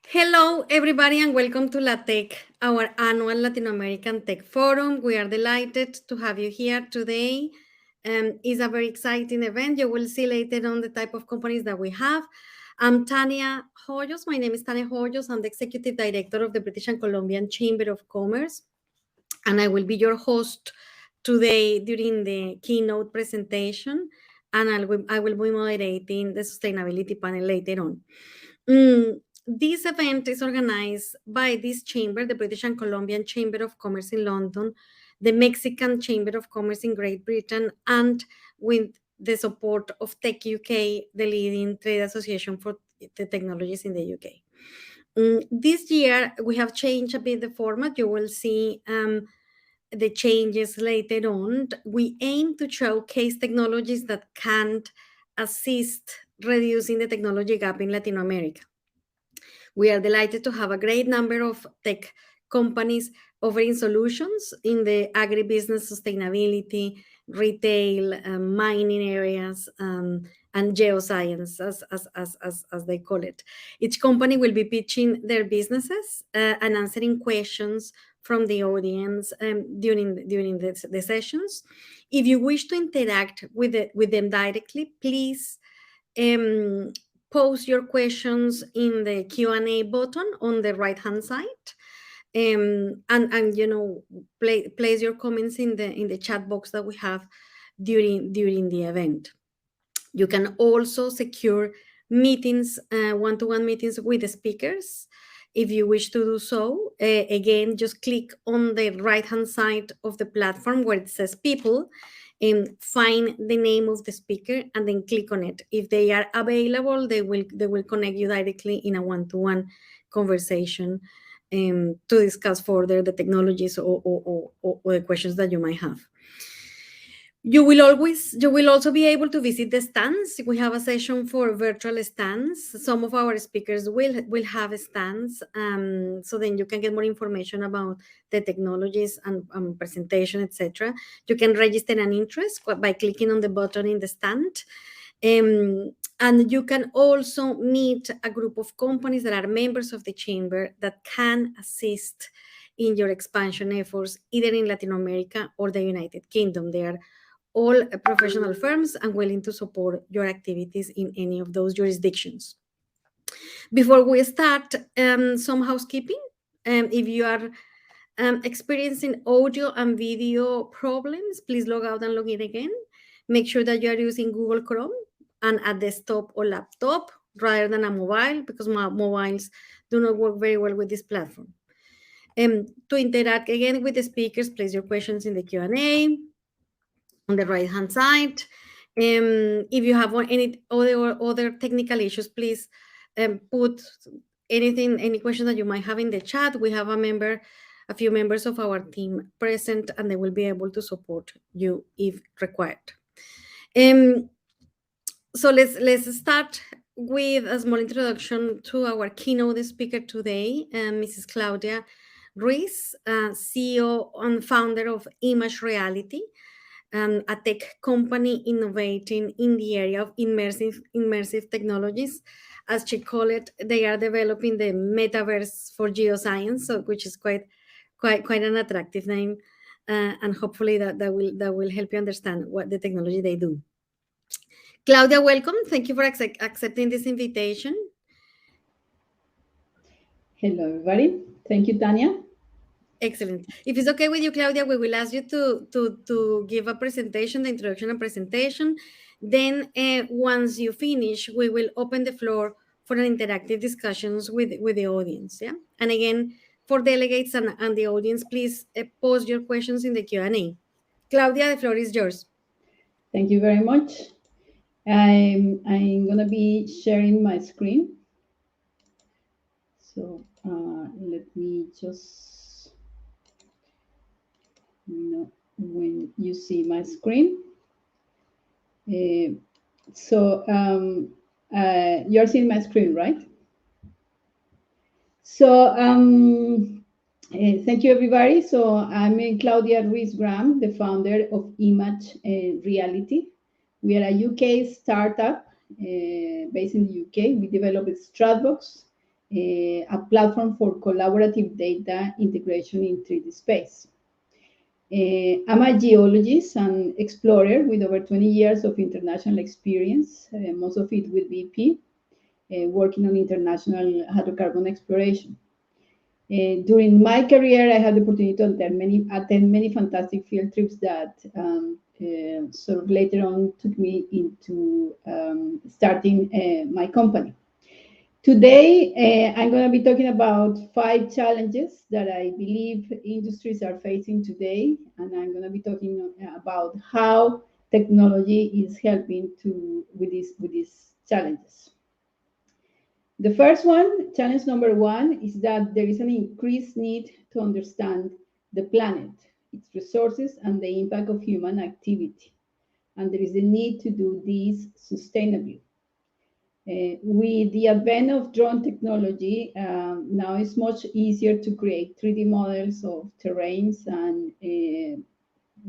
Hello, everybody, and welcome to LATECH, our annual Latin American Tech Forum. We are delighted to have you here today. It's a very exciting event. You will see later on the type of companies that we have. I'm Tania Hoyos. My name is Tania Hoyos. I'm the Executive Director of the British and Colombian Chamber of Commerce, and I will be your host today during the keynote presentation, and I will be moderating the sustainability panel later on. This event is organized by this chamber, the British and Colombian Chamber of Commerce in London, the Mexican Chamber of Commerce in Great Britain, and with the support of Tech UK, the leading trade association for the technologies in the UK. This year, we have changed a bit the format. You will see the changes later on. We aim to showcase technologies that can assist reducing the technology gap in Latin America. We are delighted to have a great number of tech companies offering solutions in the agribusiness, sustainability, retail, mining areas, and geoscience, as they call it. Each company will be pitching their businesses and answering questions from the audience during the sessions. If you wish to interact with them directly, please post your questions in the Q&A button on the right hand side, and place your comments in the chat box that we have during the event. You can also secure meetings, one-to-one meetings with the speakers if you wish to do so. Again, just click on the right hand side of the platform where it says people, and find the name of the speaker and then click on it. If they are available, they will connect you directly in a one-to-one conversation to discuss further the technologies or the questions that you might have. You will also be able to visit the stands. We have a session for virtual stands. Some of our speakers will have stands, so then you can get more information about the technologies and presentation, etc. You can register an interest by clicking on the button in the stand. And you can also meet a group of companies that are members of the chamber that can assist in your expansion efforts, either in Latin America or the United Kingdom. They are all professional firms and willing to support your activities in any of those jurisdictions. Before we start, some housekeeping. If you are experiencing audio and video problems, please log out and log in again. Make sure that you are using Google Chrome and a desktop or laptop rather than a mobile, because mobiles do not work very well with this platform. To interact again with the speakers, place your questions in the Q&A on the right hand side. If you have any other technical issues, please put any question that you might have in the chat. We have a few members of our team present, and they will be able to support you if required. So let's start with a small introduction to our keynote speaker today, Mrs. Claudia Ruiz, CEO and founder of Image Reality, a tech company innovating in the area of immersive technologies. As she called it, they are developing the metaverse for geoscience, which is quite an attractive name, and hopefully that will help you understand what the technology they do. Claudia, welcome. Thank you for accepting this invitation. Hello, everybody. Thank you, Tania. Excellent. If it's okay with you, Claudia, we will ask you to give a presentation, the introduction and presentation. Then once you finish, we will open the floor for an interactive discussions with the audience. Yeah. And again, for delegates and the audience, please post your questions in the Q&A. Claudia, the floor is yours. Thank you very much. I'm going to be sharing my screen. So let me just, when you see my screen. So you're seeing my screen, right? So thank you, everybody. So I'm Claudia Ruiz-Graham, the founder of Image Reality. We are a UK startup based in the UK. We developed Stratbox, a platform for collaborative data integration in 3D space. I'm a geologist and explorer with over 20 years of international experience, most of it with BP, working on international hydrocarbon exploration. During my career, I had the opportunity to attend many fantastic field trips that sort of later on took me into starting my company. Today, I'm going to be talking about 5 challenges that I believe industries are facing today, and I'm going to be talking about how technology is helping with these challenges. The first one, challenge number 1, is that there is an increased need to understand the planet, its resources, and the impact of human activity. And there is a need to do this sustainably. With the advent of drone technology, now it's much easier to create 3D models of terrains and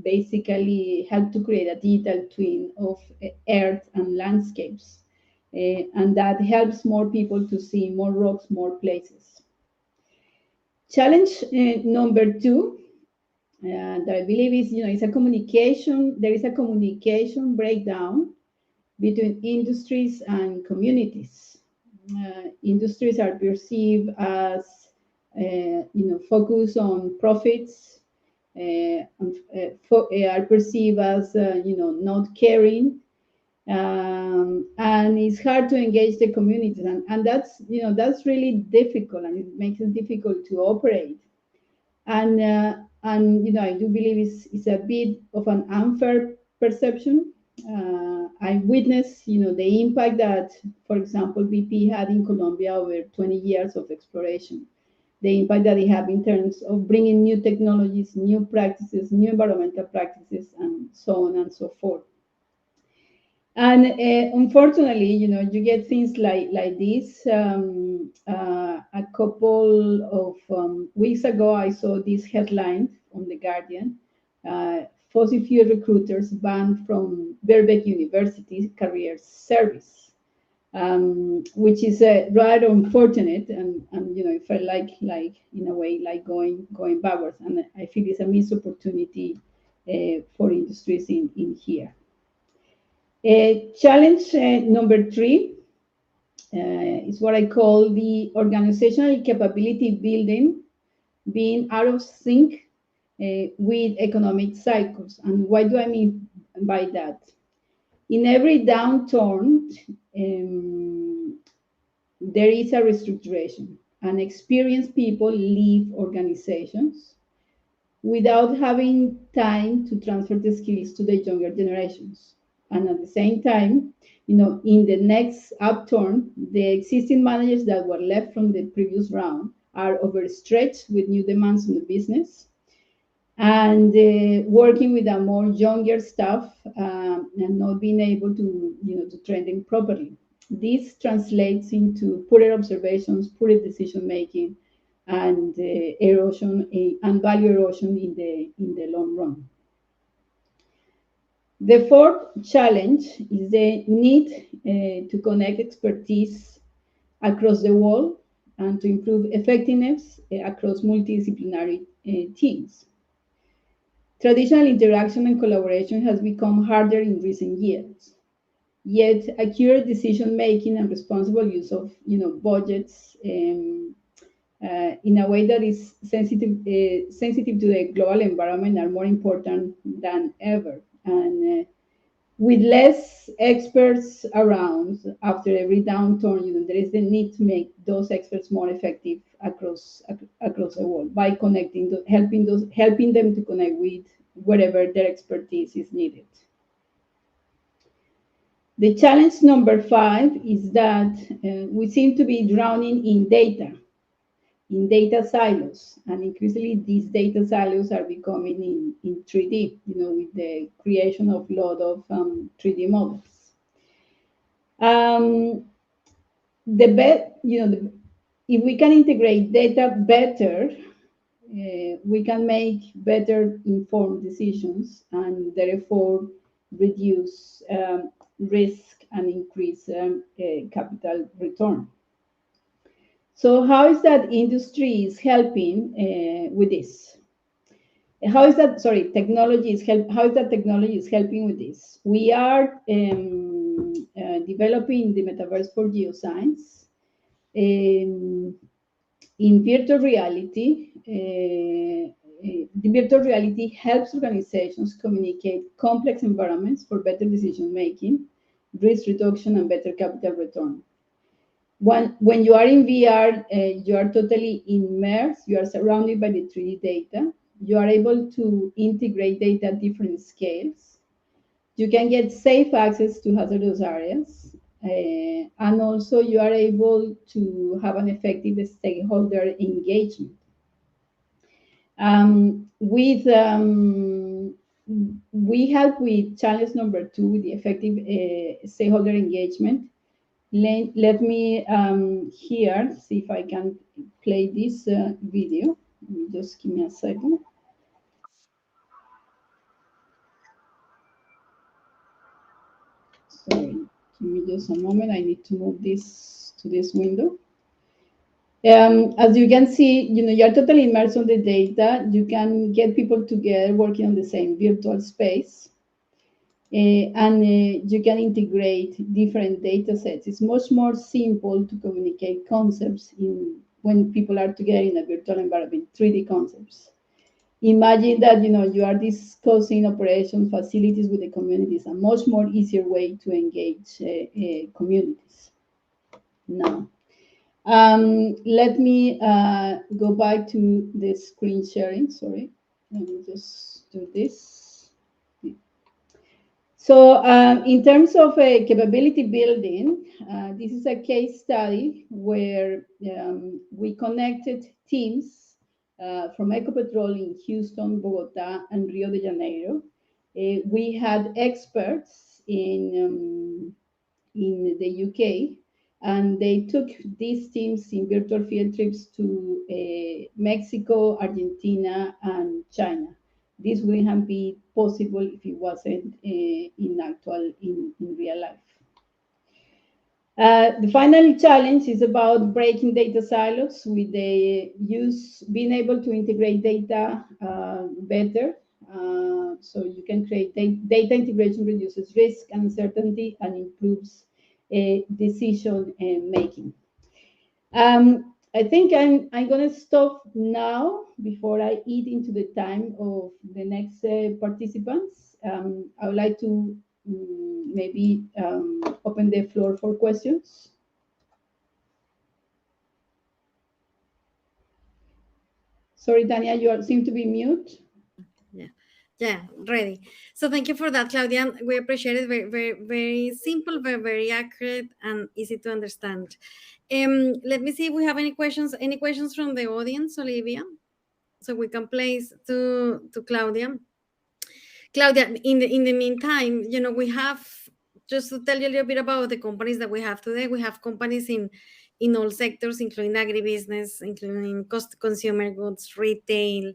basically help to create a digital twin of Earth and landscapes. And that helps more people to see more rocks, more places. Challenge number 2, that I believe is, is a communication. There is a communication breakdown between industries and communities. Industries are perceived as, focus on profits, are perceived as, not caring, and it's hard to engage the communities, and that's really difficult, and it makes it difficult to operate. And I do believe it's a bit of an unfair perception. I witnessed, the impact that, for example, BP had in Colombia over 20 years of exploration, the impact that it had in terms of bringing new technologies, new practices, new environmental practices, and so on and so forth. And unfortunately, you get things like this. A couple of weeks ago, I saw this headline on The Guardian. Fossil fuel recruiters banned from Birkbeck University career service, which is rather unfortunate, and it felt like in a way like going backwards, and I feel it's a missed opportunity for industries in here. Challenge number 3 is what I call the organizational capability building being out of sync with economic cycles. And what do I mean by that? In every downturn, there is a restructuration, and experienced people leave organizations without having time to transfer the skills to the younger generations. And at the same time, in the next upturn, the existing managers that were left from the previous round are overstretched with new demands on the business, and working with a more younger staff and not being able to, to train them properly. This translates into poorer observations, poorer decision making, and erosion and value erosion in the long run. The fourth challenge is the need to connect expertise across the world and to improve effectiveness across multidisciplinary teams. Traditional interaction and collaboration has become harder in recent years. Yet, accurate decision making and responsible use of, budgets in a way that is sensitive to the global environment are more important than ever. And with less experts around after every downturn, there is the need to make those experts more effective across the world by connecting, helping them to connect with wherever their expertise is needed. The challenge number 5 is that we seem to be drowning in data silos, and increasingly these data silos are becoming in 3D, with the creation of a lot of 3D models. If we can integrate data better, we can make better informed decisions and therefore reduce risk and increase capital return. So how is that industry is helping with this? How is that, sorry, technology is how is that technology is helping with this? We are developing the metaverse for geoscience. In virtual reality, the virtual reality helps organizations communicate complex environments for better decision making, risk reduction, and better capital return. When you are in VR, you are totally immersed, you are surrounded by the 3D data, you are able to integrate data at different scales, you can get safe access to hazardous areas, and also you are able to have an effective stakeholder engagement. With We help with challenge number 2 with the effective stakeholder engagement. Let me here see if I can play this video. Just give me a second. Sorry, give me just a moment. I need to move this to this window. As you can see, you're totally immersed on the data. You can get people together working on the same virtual space. And you can integrate different data sets. It's much more simple to communicate concepts when people are together in a virtual environment, 3D concepts. Imagine that you are discussing operation facilities with the communities, a much more easier way to engage communities. Now, let me go back to the screen sharing. Sorry, let me just do this. So in terms of capability building, this is a case study where we connected teams from Ecopetrol in Houston, Bogota, and Rio de Janeiro. We had experts in the UK, and they took these teams in virtual field trips to Mexico, Argentina, and China. This wouldn't be possible if it wasn't in real life. The final challenge is about breaking data silos with being able to integrate data better. So you can create data integration, reduces risk and uncertainty, and improves decision making. I think I'm going to stop now before I eat into the time of the next participants. I would like to maybe open the floor for questions. Sorry, Tania, you seem to be mute. Yeah, ready. So thank you for that, Claudia. We appreciate it. Very, very, very simple, very, very accurate, and easy to understand. Let me see if we have any questions. Any questions from the audience, Olivia? So we can place to Claudia. Claudia, in the meantime, we have, just to tell you a little bit about the companies that we have today. We have companies in all sectors, including agribusiness, including consumer goods, retail,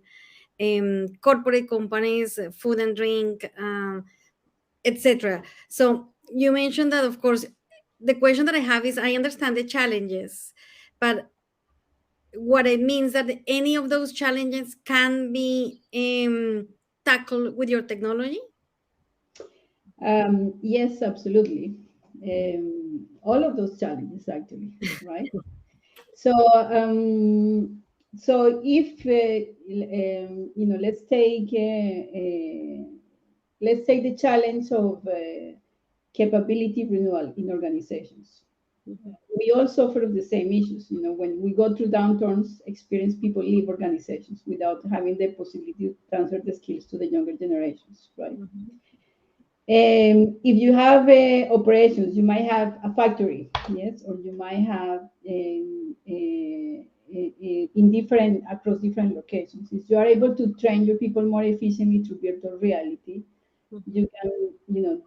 corporate companies, food and drink, etc. So you mentioned that, of course, the question that I have is, I understand the challenges, but what it means that any of those challenges can be tackled with your technology? Yes, absolutely. All of those challenges, actually, right? So, if let's take the challenge of capability renewal in organizations. We all suffer of the same issues. When we go through downturns, experienced people leave organizations without having the possibility to transfer the skills to the younger generations, right? If you have operations, you might have a factory, yes, or you might have across different locations. If you are able to train your people more efficiently through virtual reality, you can,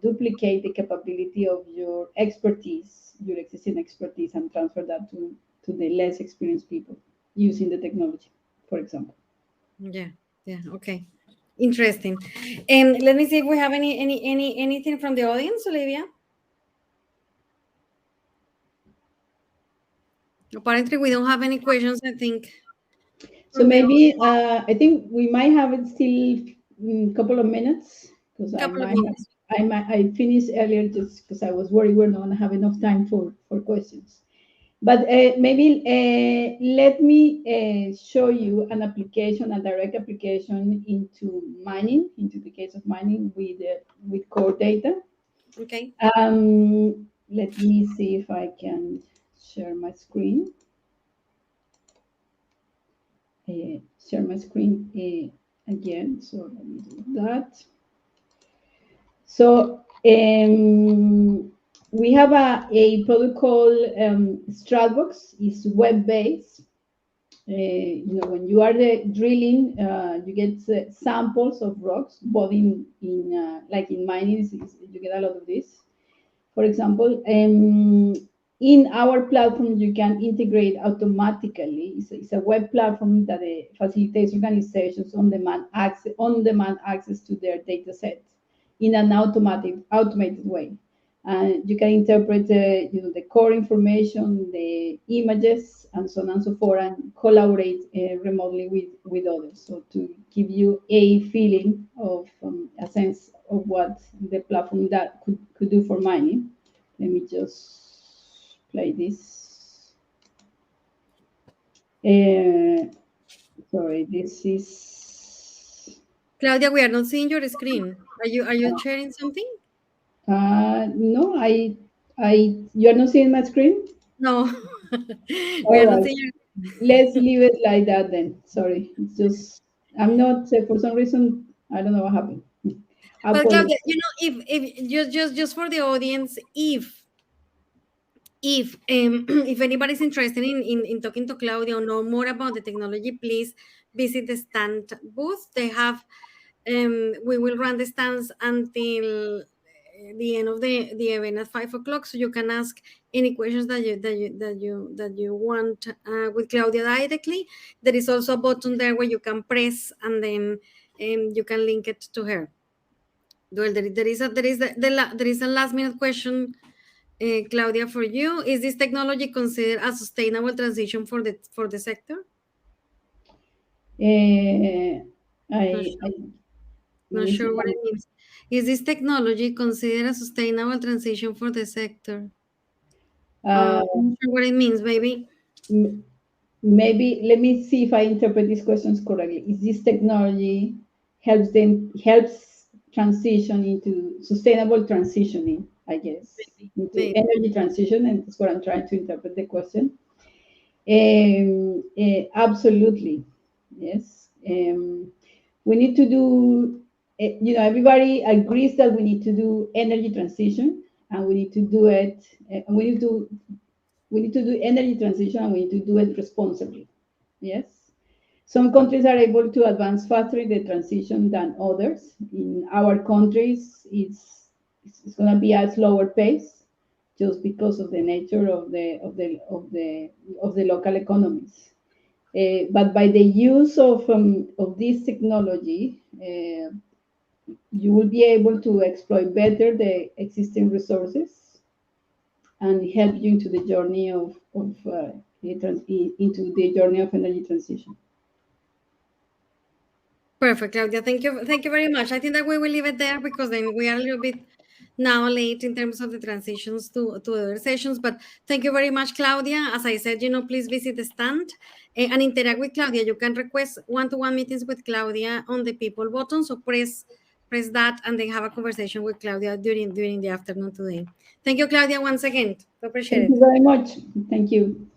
duplicate the capability of your expertise, your existing expertise, and transfer that to the less experienced people using the technology, for example. Yeah, okay. Interesting. Let me see if we have anything from the audience, Olivia. Apparently, we don't have any questions, I think. So maybe I think we might have it still a couple of minutes because Couple of minutes. I finished earlier just because I was worried we're not going to have enough time for questions. But maybe let me show you an application, a direct application into mining, into the case of mining with core data. Okay. Let me see if I can share my screen. Share my screen again. So let me do that. So we have a product called Stratbox. It's web-based. When you are drilling, you get samples of rocks, both in like in mining, you get a lot of this. For example, in our platform, you can integrate automatically. It's a web platform that facilitates organizations on-demand access to their data sets in an automated way. And you can interpret the core information, the images, and so on and so forth, and collaborate remotely with others. So to give you a feeling of a sense of what the platform that could do for mining. Let me just play this. Sorry, this is. Claudia, we are not seeing your screen. Are you sharing something? No, you are not seeing my screen? No. We All are not right. seeing your. Let's leave it like that then. Sorry. It's just, I'm not, for some reason, I don't know what happened. Well, Apologies. Claudia, if just for the audience, if if anybody's interested in talking to Claudia or know more about the technology, please visit the stand booth. They have we will run the stands until the end of the event at 5 o'clock, so you can ask any questions that you want with Claudia directly. There is also a button there where you can press, and then you can link it to her. Well, there is a last minute question, Claudia, for you. Is this technology considered a sustainable transition for the sector? Uh, Not I sure, let not me see. sure what it means. Is this technology considered a sustainable transition for the sector? Not sure what it means. Maybe. M- Maybe let me see if I interpret these questions correctly. Is this technology helps transition into sustainable transitioning, I guess, into Maybe. energy transition, and that's what I'm trying to interpret the question. Absolutely, yes. We need to do. Everybody agrees that we need to do energy transition, and we need to do it. We need to do energy transition, and we need to do it responsibly. Yes. Some countries are able to advance faster in the transition than others. In our countries, it's going to be at a slower pace, just because of the nature of the local economies. But by the use of this technology, you will be able to exploit better the existing resources and help you into the journey into the journey of energy transition. Perfect, Claudia. Thank you very much. I think that we will leave it there because then we are a little bit now late in terms of the transitions to other sessions. But thank you very much, Claudia. As I said, please visit the stand and interact with Claudia. You can request one-to-one meetings with Claudia on the people button. So press that and then have a conversation with Claudia during the afternoon today. Thank you, Claudia, once again. I appreciate Thank it. you very much. Thank you.